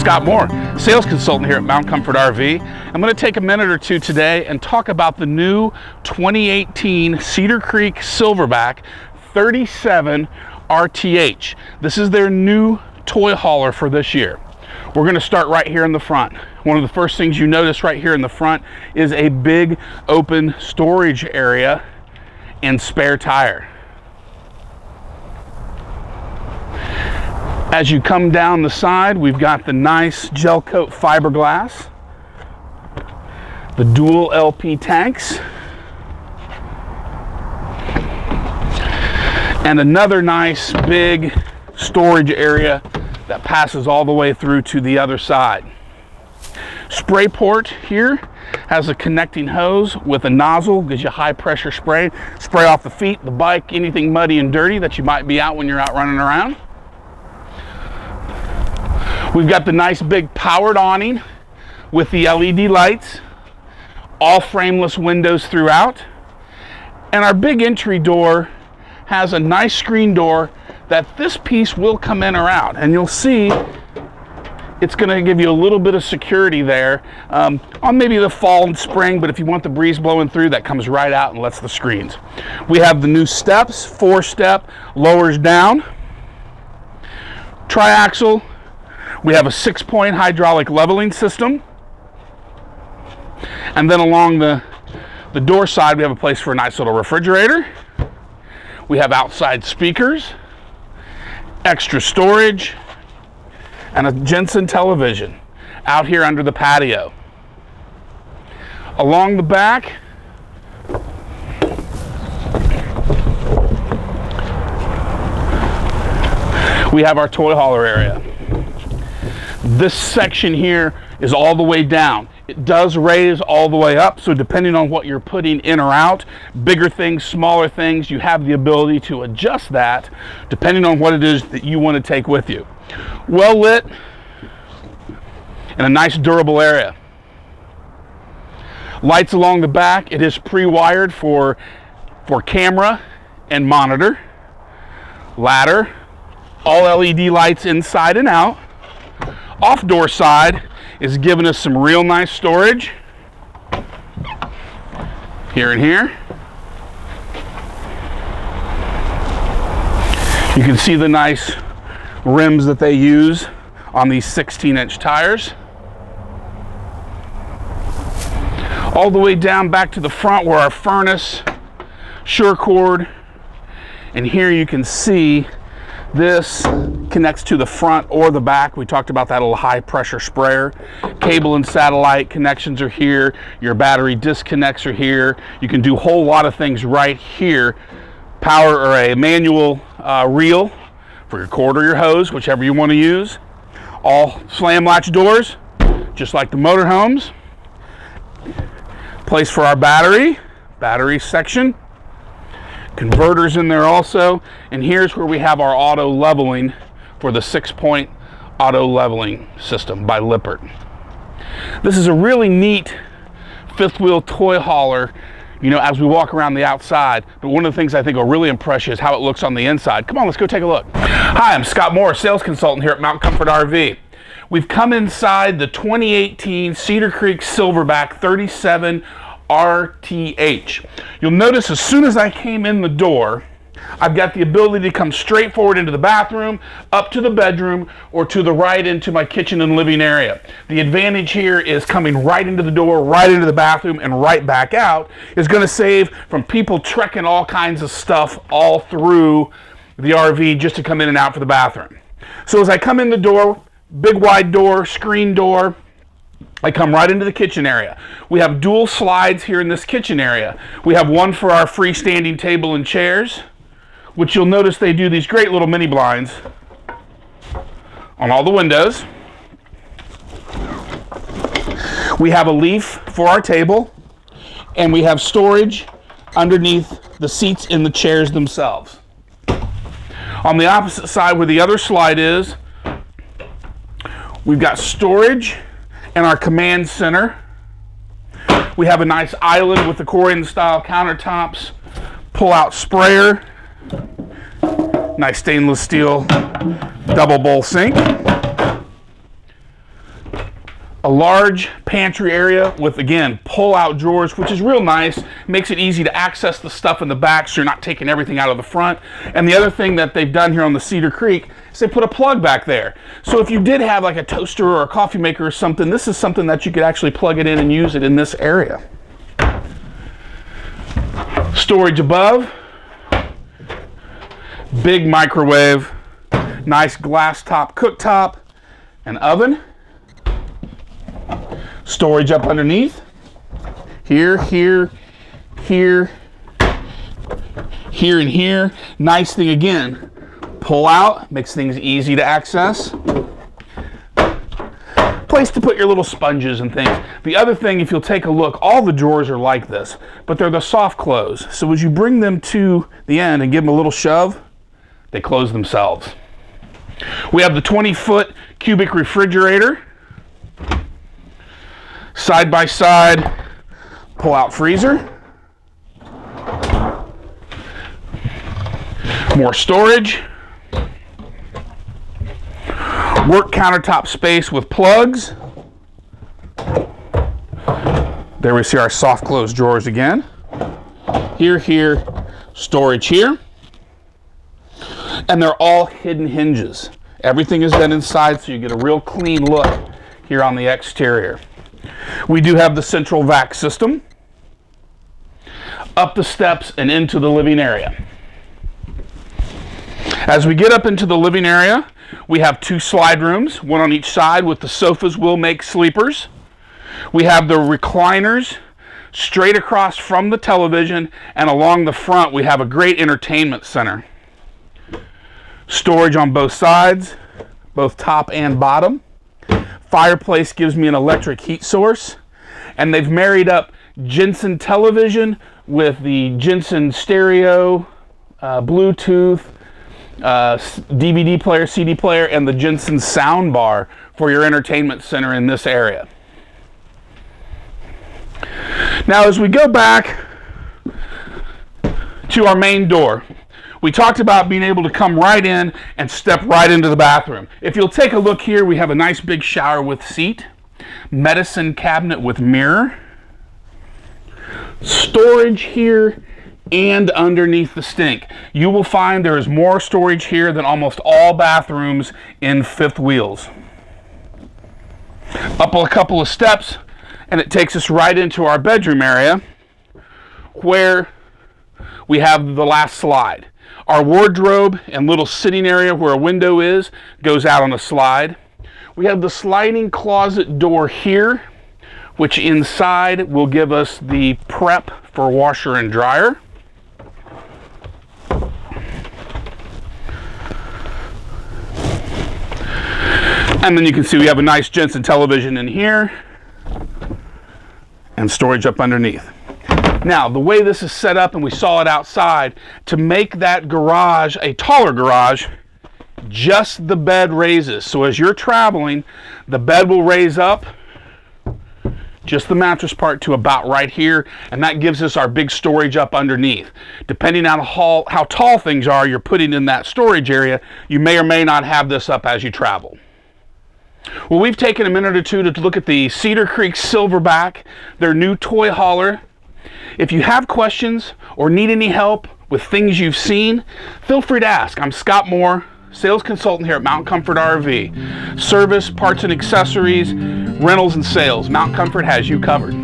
Scott Mohr, sales consultant here at Mount Comfort RV. I'm going to take a minute or two today and talk about the new 2018 Cedar Creek Silverback 37RTH. This is their new toy hauler for this year. We're going to start right here in the front. One of the first things you notice right here in the front is a big open storage area and spare tire. As you come down the side, we've got the nice gel coat fiberglass, the dual LP tanks, and another nice big storage area that passes all the way through to the other side. Spray port here has a connecting hose with a nozzle, gives you high pressure spray. Spray off the feet, the bike, anything muddy and dirty that you might be out when you're out running around. We've got the nice big powered awning with the LED lights, all frameless windows throughout. And our big entry door has a nice screen door that this piece will come in or out. And you'll see it's going to give you a little bit of security there on maybe the fall and spring, but if you want the breeze blowing through, that comes right out and lets the screens. We have the new steps, 4-step, lowers down, triaxle. We have a 6-point hydraulic leveling system. And then along the door side, we have a place for a nice little refrigerator. We have outside speakers, extra storage, and a Jensen television out here under the patio. Along the back, we have our toy hauler area. This section here is all the way down. It does raise all the way up, so depending on what you're putting in or out, bigger things, smaller things, you have the ability to adjust that depending on what it is that you want to take with you. Well lit and a nice durable area. Lights along the back. It is pre-wired for camera and monitor. Ladder, all LED lights inside and out. Off door side is giving us some real nice storage here and here. You can see the nice rims that they use on these 16-inch tires. All the way down back to the front where our furnace, shore cord, and here you can see this connects to the front or the back. We talked about that little high pressure sprayer. Cable and satellite connections are here. Your battery disconnects are here. You can do a whole lot of things right here. Power or a manual reel for your cord or your hose, whichever you want to use. All slam latch doors, just like the motorhomes. Place for our battery section. Converters in there also, and here's where we have our auto leveling for the 6-point auto leveling system by Lippert. This is a really neat fifth wheel toy hauler, you know, as we walk around the outside, but one of the things I think will really impress you is how it looks on the inside. Come on, let's go take a look. Hi, I'm Scott Mohr, sales consultant here at Mount Comfort RV. We've come inside the 2018 Cedar Creek Silverback 37RTH. You'll notice as soon as I came in the door, I've got the ability to come straight forward into the bathroom, up to the bedroom, or to the right into my kitchen and living area. The advantage here is coming right into the door, right into the bathroom, and right back out is going to save from people trekking all kinds of stuff all through the RV just to come in and out for the bathroom. So as I come in the door, big wide door, screen door, I come right into the kitchen area. We have dual slides here in this kitchen area. We have one for our freestanding table and chairs, which you'll notice they do these great little mini blinds on all the windows. We have a leaf for our table, and we have storage underneath the seats in the chairs themselves. On the opposite side where the other slide is, we've got storage and our command center. We have a nice island with the Korean style countertops, pull-out sprayer, nice stainless steel double bowl sink. A large pantry area with, again, pull-out drawers, which is real nice. Makes it easy to access the stuff in the back so you're not taking everything out of the front. And the other thing that they've done here on the Cedar Creek is they put a plug back there. So if you did have like a toaster or a coffee maker or something, this is something that you could actually plug it in and use it in this area. Storage above. Big microwave. Nice glass top cooktop. An oven. Storage up underneath. Here, here, here, here, and here. Nice thing again. Pull out, makes things easy to access. Place to put your little sponges and things. The other thing, if you'll take a look, all the drawers are like this, but they're the soft close. So as you bring them to the end and give them a little shove, they close themselves. We have the 20-foot cubic refrigerator. Side by side, pull out freezer. More storage. Work countertop space with plugs. There we see our soft close drawers again. Here, here, storage here. And they're all hidden hinges. Everything is done inside so you get a real clean look here on the exterior. We do have the central vac system. Up the steps and into the living area. As we get up into the living area, we have 2 slide rooms, one on each side with the sofas will make sleepers. We have the recliners straight across from the television, and along the front we have a great entertainment center. Storage on both sides, both top and bottom. Fireplace gives me an electric heat source, and they've married up Jensen television with the Jensen stereo, Bluetooth, DVD player, CD player, and the Jensen sound bar for your entertainment center in this area. Now as we go back to our main door, we talked about being able to come right in and step right into the bathroom. If you'll take a look here, we have a nice big shower with seat, medicine cabinet with mirror, storage here and underneath the sink. You will find there is more storage here than almost all bathrooms in fifth wheels. Up a couple of steps and it takes us right into our bedroom area where we have the last slide. Our wardrobe and little sitting area where a window is goes out on a slide. We have the sliding closet door here, which inside will give us the prep for washer and dryer. And then you can see we have a nice Jensen television in here and storage up underneath. Now, the way this is set up, and we saw it outside, to make that garage a taller garage, just the bed raises. So as you're traveling, the bed will raise up, just the mattress part to about right here, and that gives us our big storage up underneath. Depending on how tall things are you're putting in that storage area, you may or may not have this up as you travel. Well, we've taken a minute or two to look at the Cedar Creek Silverback, their new toy hauler. If you have questions or need any help with things you've seen, feel free to ask. I'm Scott Mohr, sales consultant here at Mountain Comfort RV. Service, parts and accessories, rentals and sales. Mountain Comfort has you covered.